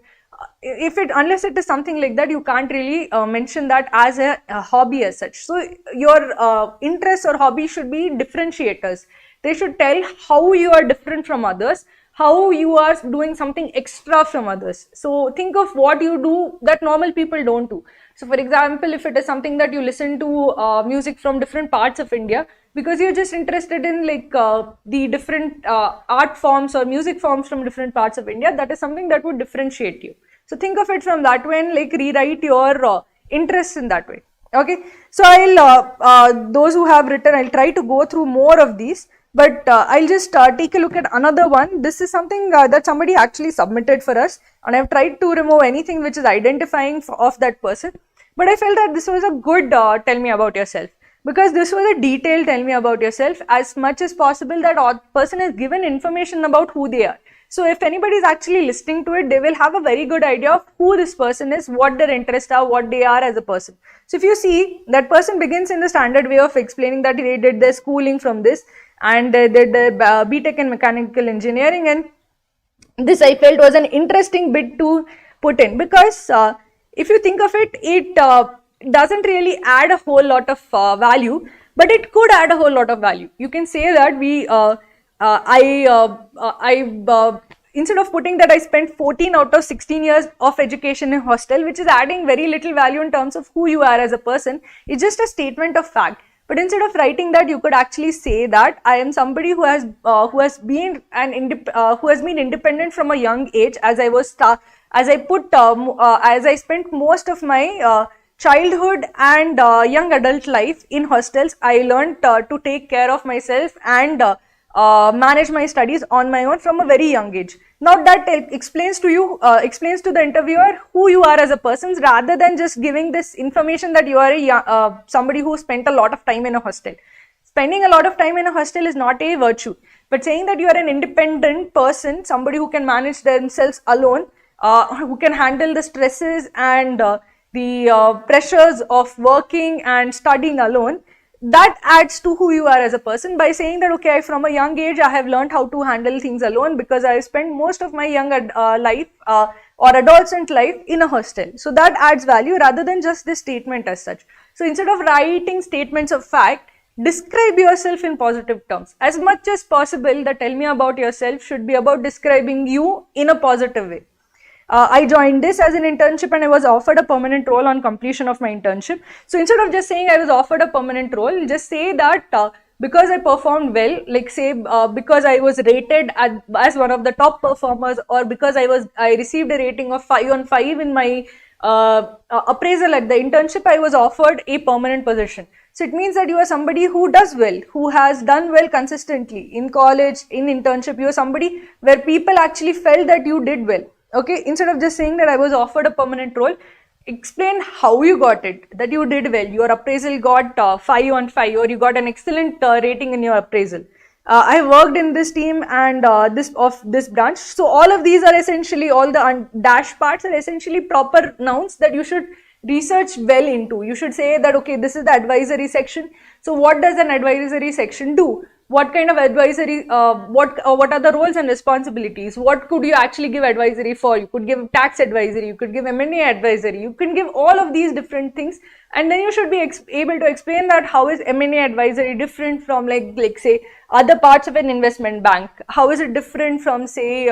Speaker 1: unless it is something like that, you can't really mention that as a hobby as such. So your interests or hobby should be differentiators. They should tell how you are different from others, how you are doing something extra from others. So think of what you do that normal people don't do. So for example, if it is something that you listen to music from different parts of India, because you're just interested in like the different art forms or music forms from different parts of India, that is something that would differentiate you. So think of it from that way and like rewrite your interests in that way. Okay, so I'll those who have written, I'll try to go through more of these. But I'll just take a look at another one. This is something that somebody actually submitted for us, and I've tried to remove anything which is identifying of that person. But I felt that this was a good tell me about yourself, because this was a detailed tell me about yourself. As much as possible, that person is given information about who they are. So if anybody is actually listening to it, they will have a very good idea of who this person is, what their interests are, what they are as a person. So if you see, that person begins in the standard way of explaining that they did their schooling from this, and they did BTech in mechanical engineering, and this I felt was an interesting bit to put in, because if you think of it, it doesn't really add a whole lot of value, but it could add a whole lot of value. You can say that we Instead of putting that I spent 14 out of 16 years of education in hostel, which is adding very little value in terms of who you are as a person, it's just a statement of fact. But instead of writing that, you could actually say that I am somebody who has been independent from a young age. As I spent most of my childhood and young adult life in hostels, I learned to take care of myself and manage my studies on my own from a very young age. Now that explains to the interviewer who you are as a person, rather than just giving this information that you are somebody who spent a lot of time in a hostel. Spending a lot of time in a hostel is not a virtue, but saying that you are an independent person, somebody who can manage themselves alone, who can handle the stresses and the pressures of working and studying alone, that adds to who you are as a person by saying that, okay, from a young age I have learned how to handle things alone because I spent most of my young life or adolescent life in a hostel. So that adds value rather than just this statement as such. So instead of writing statements of fact, describe yourself in positive terms. As much as possible, the tell me about yourself should be about describing you in a positive way. I joined this as an internship and I was offered a permanent role on completion of my internship. So instead of just saying I was offered a permanent role, just say that because I performed well, like say because I was rated as one of the top performers, or because I received a rating of 5 on 5 in my appraisal at the internship, I was offered a permanent position. So it means that you are somebody who does well, who has done well consistently in college, in internship. You are somebody where people actually felt that you did well. Okay, instead of just saying that I was offered a permanent role, explain how you got it, that you did well, your appraisal got 5 on 5, or you got an excellent rating in your appraisal. I worked in this team and this branch. So all of these are essentially, all the dash parts are essentially proper nouns that you should research well into. You should say that, okay, this is the advisory section. So what does an advisory section do? What kind of advisory, what are the roles and responsibilities? What could you actually give advisory for? You could give tax advisory, you could give M&A advisory, you can give all of these different things, and then you should be able to explain that how is M&A advisory different from like say other parts of an investment bank? How is it different from say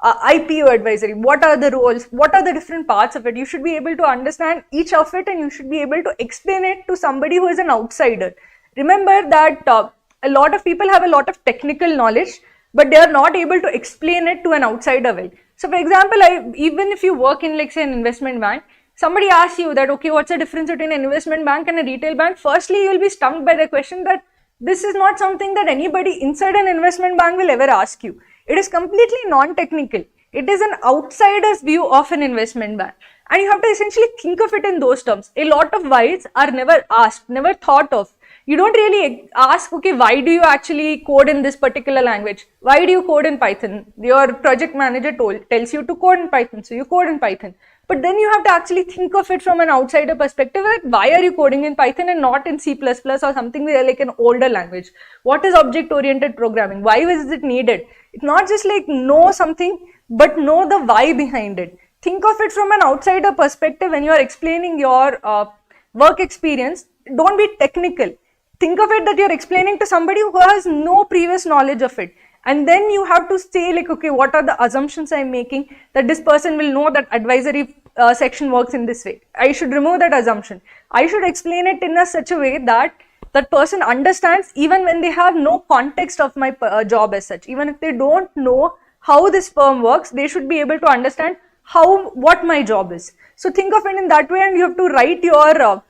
Speaker 1: IPO advisory? What are the roles? What are the different parts of it? You should be able to understand each of it, and you should be able to explain it to somebody who is an outsider. Remember that a lot of people have a lot of technical knowledge, but they are not able to explain it to an outsider well. So for example, even if you work in like say an investment bank, somebody asks you that, okay, what's the difference between an investment bank and a retail bank? Firstly, you will be stumped by the question that this is not something that anybody inside an investment bank will ever ask you. It is completely non-technical. It is an outsider's view of an investment bank. And you have to essentially think of it in those terms. A lot of whys are never asked, never thought of. You don't really ask, okay, why do you actually code in this particular language? Why do you code in Python? Your project manager tells you to code in Python, so you code in Python. But then you have to actually think of it from an outsider perspective, like why are you coding in Python and not in C++ or something like an older language? What is object-oriented programming? Why is it needed? It's not just like know something, but know the why behind it. Think of it from an outsider perspective when you are explaining your work experience. Don't be technical. Think of it that you're explaining to somebody who has no previous knowledge of it. And then you have to say like, okay, what are the assumptions I'm making that this person will know that advisory section works in this way. I should remove that assumption. I should explain it in such a way that that person understands even when they have no context of my job as such. Even if they don't know how this firm works, they should be able to understand what my job is. So think of it in that way, and you have to write your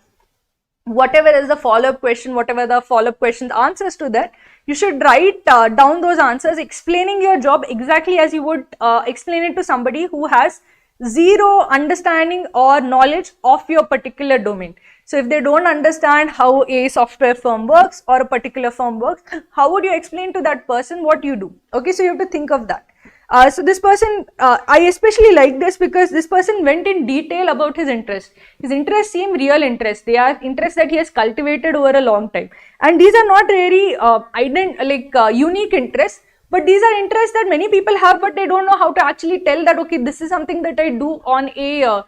Speaker 1: whatever is the follow-up question, whatever the follow-up questions answers to that, you should write down those answers explaining your job exactly as you would explain it to somebody who has zero understanding or knowledge of your particular domain. So if they don't understand how a software firm works or a particular firm works, how would you explain to that person what you do? Okay, so you have to think of that. So this person, I especially like this because this person went in detail about his interest. His interests seem real interests. They are interests that he has cultivated over a long time. And these are not really unique interests, but these are interests that many people have, but they don't know how to actually tell that, okay, this is something that I do on a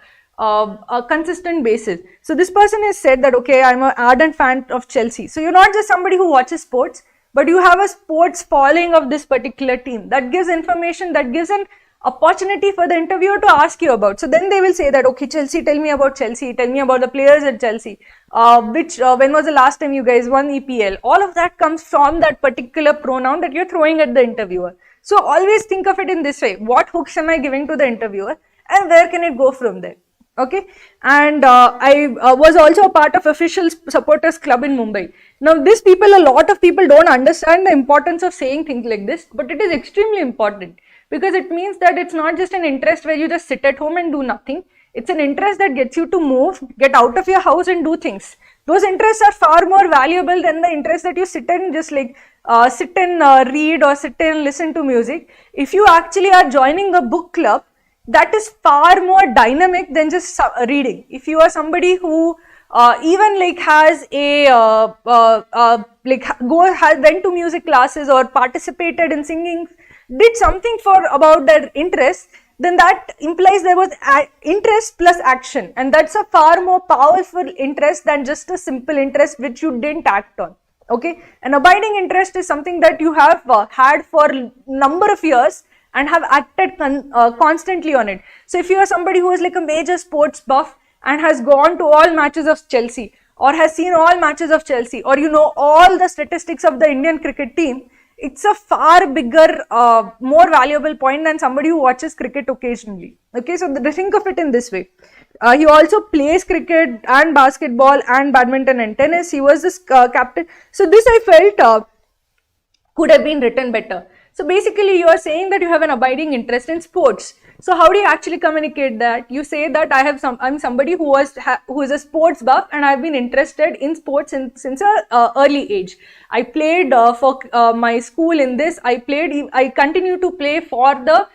Speaker 1: consistent basis. So this person has said that, okay, I'm an ardent fan of Chelsea. So you're not just somebody who watches sports, but you have a sports following of this particular team. That gives information, that gives an opportunity for the interviewer to ask you about. So then they will say that, okay, Chelsea, tell me about Chelsea, tell me about the players at Chelsea, when was the last time you guys won EPL? All of that comes from that particular pronoun that you're throwing at the interviewer. So always think of it in this way: what hooks am I giving to the interviewer, and where can it go from there? Okay, and I was also a part of official supporters club in Mumbai. Now a lot of people don't understand the importance of saying things like this, but it is extremely important, because it means that it's not just an interest where you just sit at home and do nothing. It's an interest that gets you to move, get out of your house and do things. Those interests are far more valuable than the interest that you sit and just like sit and read or sit and listen to music. If you actually are joining a book club, that is far more dynamic than just reading. If you are somebody who even like has a went to music classes or participated in singing, did something for about their interest, then that implies there was interest plus action, and that's a far more powerful interest than just a simple interest which you didn't act on. Okay, an abiding interest is something that you have had for number of years and have acted constantly on it. So if you are somebody who is like a major sports buff and has gone to all matches of Chelsea, or has seen all matches of Chelsea, or you know all the statistics of the Indian cricket team, it's a far bigger, more valuable point than somebody who watches cricket occasionally. Okay, so think of it in this way. He also plays cricket and basketball and badminton and tennis. He was this captain. So this I felt could have been written better. So basically you are saying that you have an abiding interest in sports. So how do you actually communicate that? You say that I'm somebody who is a sports buff, and I've been interested in sports since a early age. I played for my school in this. I continue to play for the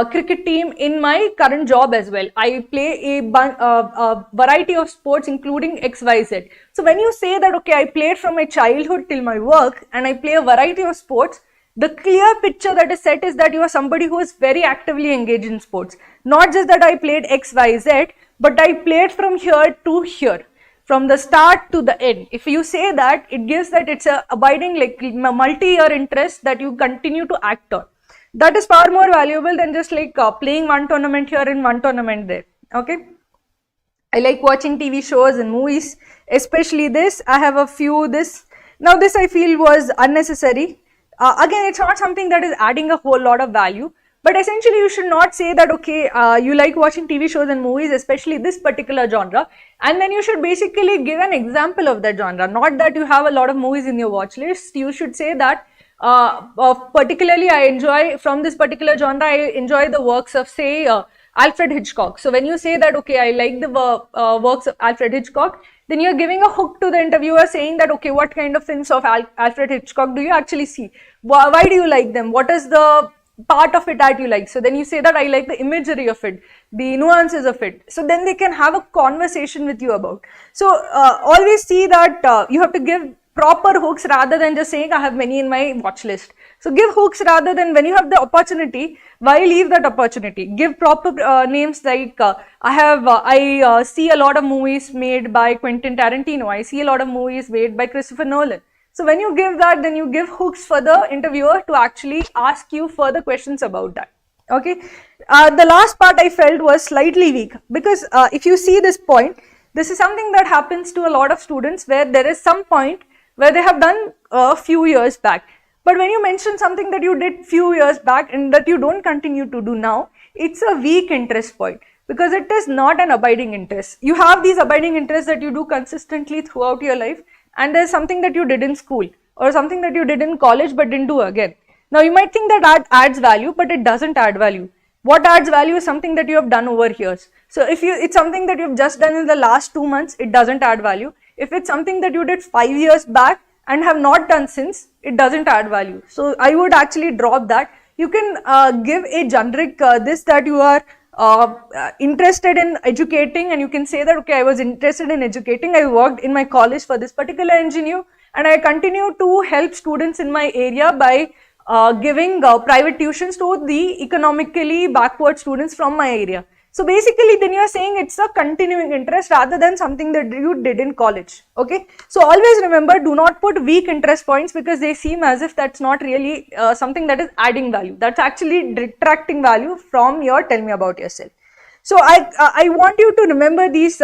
Speaker 1: cricket team in my current job as well. I play a variety of sports including XYZ. So when you say that, okay, I played from my childhood till my work and I play a variety of sports, the clear picture that is set is that you are somebody who is very actively engaged in sports. Not just that I played XYZ, but I played from here to here, from the start to the end. If you say that, it gives that it's a abiding, like multi-year interest that you continue to act on. That is far more valuable than just like playing one tournament here and one tournament there. Okay, I like watching TV shows and movies, especially this. I have a few now this I feel was unnecessary. Again, it's not something that is adding a whole lot of value, but essentially you should not say that, okay, you like watching TV shows and movies, especially this particular genre, and then you should basically give an example of that genre. Not that you have a lot of movies in your watch list. You should say that particularly I enjoy, from this particular genre, I enjoy the works of, say, Alfred Hitchcock. So when you say that, okay, I like the works of Alfred Hitchcock, then you're giving a hook to the interviewer, saying that, okay, what kind of films of Alfred Hitchcock do you actually see? Why do you like them? What is the part of it that you like? So then you say that I like the imagery of it, the nuances of it. So then they can have a conversation with you about. So always see that you have to give proper hooks rather than just saying I have many in my watch list. So give hooks rather than, when you have the opportunity, why leave that opportunity? Give proper names like I see a lot of movies made by Quentin Tarantino. I see a lot of movies made by Christopher Nolan. So when you give that, then you give hooks for the interviewer to actually ask you further questions about that. Okay. The last part I felt was slightly weak, because if you see this point, this is something that happens to a lot of students where there is some point where they have done a few years back. But when you mention something that you did few years back and that you don't continue to do now, it's a weak interest point, because it is not an abiding interest. You have these abiding interests that you do consistently throughout your life, and there's something that you did in school or something that you did in college but didn't do again. Now you might think that adds value, but it doesn't add value. What adds value is something that you have done over years. So if it's something that you've just done in the last 2 months, it doesn't add value. If it's something that you did 5 years back and have not done since, it doesn't add value. So I would actually drop that. You can give a generic that you are interested in educating, and you can say that, okay, I was interested in educating. I worked in my college for this particular NGO, and I continue to help students in my area by giving private tuitions to the economically backward students from my area. So basically then you are saying it's a continuing interest rather than something that you did in college. Okay, so always remember, do not put weak interest points because they seem as if that's not really something that is adding value. That's actually detracting value from your tell me about yourself. So I want you to remember these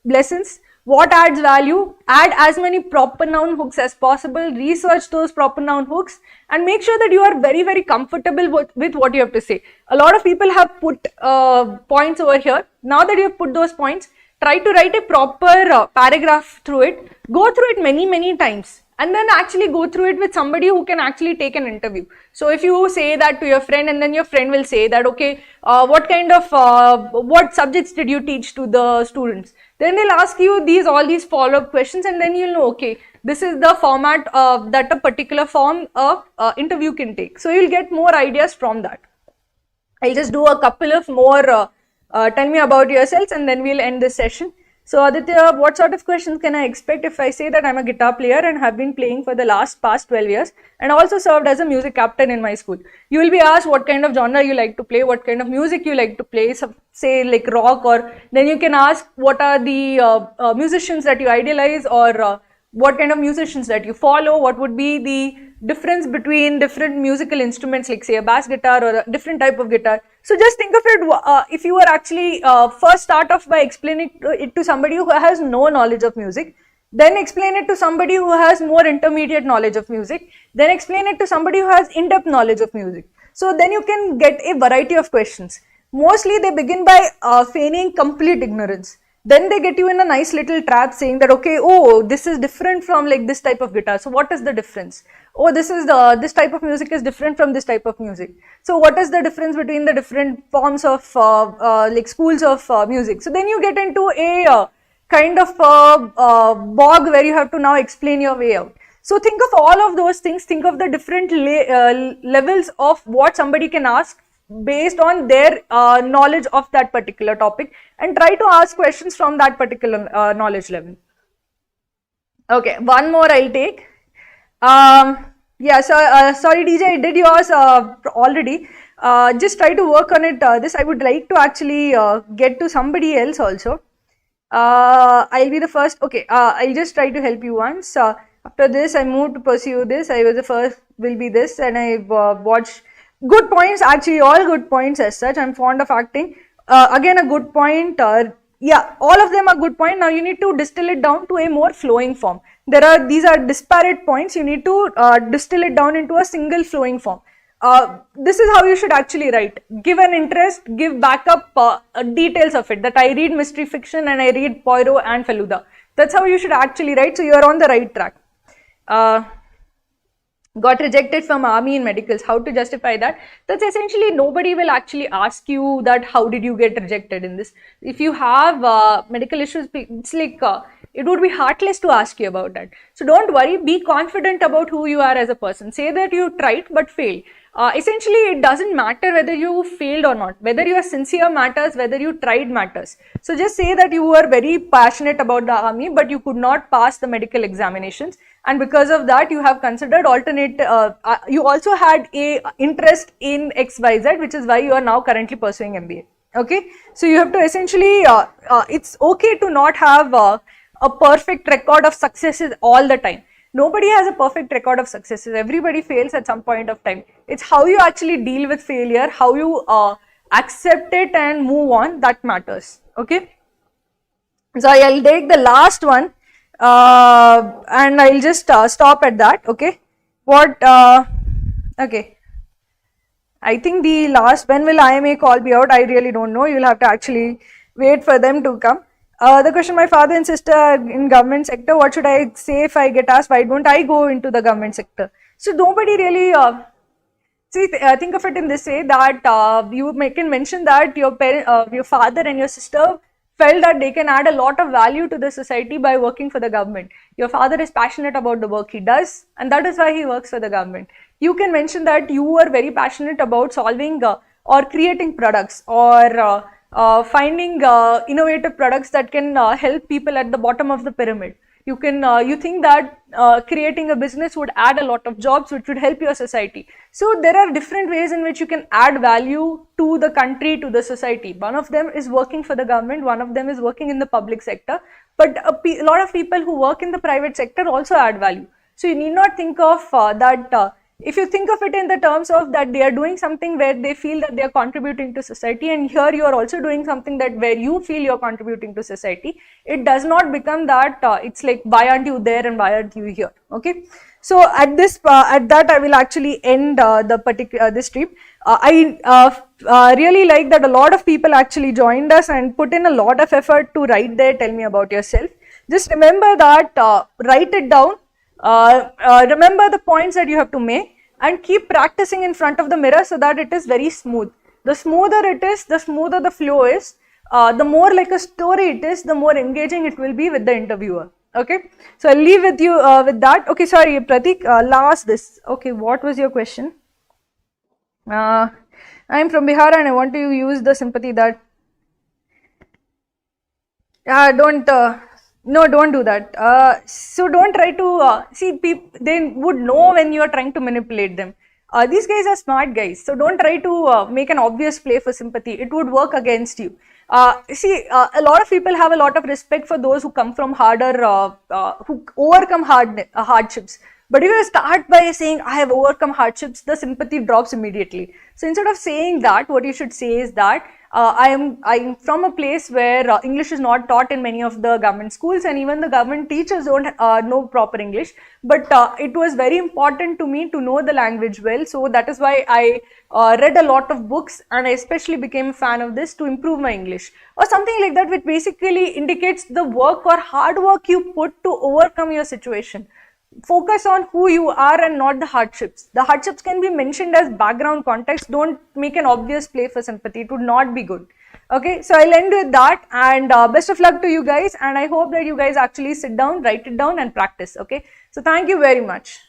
Speaker 1: lessons. What adds value? Add as many proper noun hooks as possible, research those proper noun hooks, and make sure that you are very, very comfortable with what you have to say. A lot of people have put points over here. Now that you have put those points, try to write a proper paragraph through it, go through it many, many times, and then actually go through it with somebody who can actually take an interview. So if you say that to your friend and then your friend will say that, okay, what kind of, what subjects did you teach to the students? Then they'll ask you all these follow-up questions, and then you'll know, okay, this is the format that a particular form of interview can take. So you'll get more ideas from that. I'll just do a couple of more tell me about yourselves and then we'll end this session. So Aditya, what sort of questions can I expect if I say that I'm a guitar player and have been playing for the past 12 years and also served as a music captain in my school? You will be asked what kind of genre you like to play, what kind of music you like to play, say like rock, or then you can ask what are the musicians that you idealize, or what kind of musicians that you follow, what would be the difference between different musical instruments like say a bass guitar or a different type of guitar. So just think of it, if you were actually first start off by explaining it to somebody who has no knowledge of music, then explain it to somebody who has more intermediate knowledge of music, then explain it to somebody who has in-depth knowledge of music. So then you can get a variety of questions. Mostly they begin by feigning complete ignorance. Then they get you in a nice little trap saying that, okay, oh, this is different from like this type of guitar. So what is the difference? Oh, this this type of music is different from this type of music. So what is the difference between the different forms of like schools of music? So then you get into a kind of bog where you have to now explain your way out. So think of all of those things. Think of the different levels of what somebody can ask based on their knowledge of that particular topic, and try to ask questions from that particular knowledge level. Okay, one more I'll take. Yeah, so sorry DJ, I did yours already. Just try to work on it. This I would like to actually get to somebody else also. I'll be the first. Okay, I'll just try to help you once. After this, I moved to pursue this. I was the first, will be this, and I watched. Good points, actually all good points as such. I'm fond of acting. Again, a good point. Yeah, all of them are good point. Now you need to distill it down to a more flowing form. These are disparate points. You need to distill it down into a single flowing form. This is how you should actually write. Give an interest, give backup details of it. That I read mystery fiction and I read Poirot and Feluda. That's how you should actually write. So you are on the right track. Got rejected from army in medicals. How to justify that? That's essentially nobody will actually ask you that how did you get rejected in this. If you have medical issues, it's like it would be heartless to ask you about that. So don't worry, be confident about who you are as a person. Say that you tried but failed. Essentially it doesn't matter whether you failed or not. Whether you are sincere matters, whether you tried matters. So just say that you were very passionate about the army but you could not pass the medical examinations, and because of that you have considered alternate, you also had a interest in XYZ, which is why you are now currently pursuing MBA. Okay, so you have to essentially, it's okay to not have a perfect record of successes all the time. Nobody has a perfect record of successes. Everybody fails at some point of time. It's how you actually deal with failure, how you accept it and move on, that matters. Okay, so I'll take the last one. And I'll just stop at that. Okay, what okay, I think the last, when will IIMA call be out? I really don't know. You'll have to actually wait for them to come. The question, my father and sister in government sector, what should I say if I get asked why don't I go into the government sector? So nobody really think of it in this way, that you can mention that your father and your sister felt that they can add a lot of value to the society by working for the government. Your father is passionate about the work he does, and that is why he works for the government. You can mention that you are very passionate about solving or creating products, or finding innovative products that can help people at the bottom of the pyramid. You can, you think that creating a business would add a lot of jobs which would help your society. So there are different ways in which you can add value to the country, to the society. One of them is working for the government, one of them is working in the public sector, but a lot of people who work in the private sector also add value. So you need not think of that. If you think of it in the terms of that they are doing something where they feel that they are contributing to society, and here you are also doing something that where you feel you are contributing to society, it does not become that it's like why aren't you there and why aren't you here. Okay, so at that I will actually end the particular this trip. I really like that a lot of people actually joined us and put in a lot of effort to write there, tell me about yourself. Just remember that, write it down. Remember the points that you have to make and keep practicing in front of the mirror so that it is very smooth. The smoother it is, the smoother the flow is, the more like a story it is, the more engaging it will be with the interviewer. Okay, so I'll leave with you with that. Okay, sorry Pratik, last this. Okay, what was your question? I am from Bihar and I want to use the sympathy that don't do that. So don't try to see people, they would know when you are trying to manipulate them. These guys are smart guys, so don't try to make an obvious play for sympathy. It would work against you. A lot of people have a lot of respect for those who come from who overcome hardships. But if you start by saying, I have overcome hardships, the sympathy drops immediately. So instead of saying that, what you should say is that, I am from a place where English is not taught in many of the government schools, and even the government teachers don't know proper English. But it was very important to me to know the language well. So that is why I read a lot of books, and I especially became a fan of this to improve my English, or something like that, which basically indicates the work or hard work you put to overcome your situation. Focus on who you are and not the hardships. The hardships can be mentioned as background context. Don't make an obvious play for sympathy. It would not be good. Okay, so I'll end with that, and best of luck to you guys, and I hope that you guys actually sit down, write it down and practice. Okay, so thank you very much.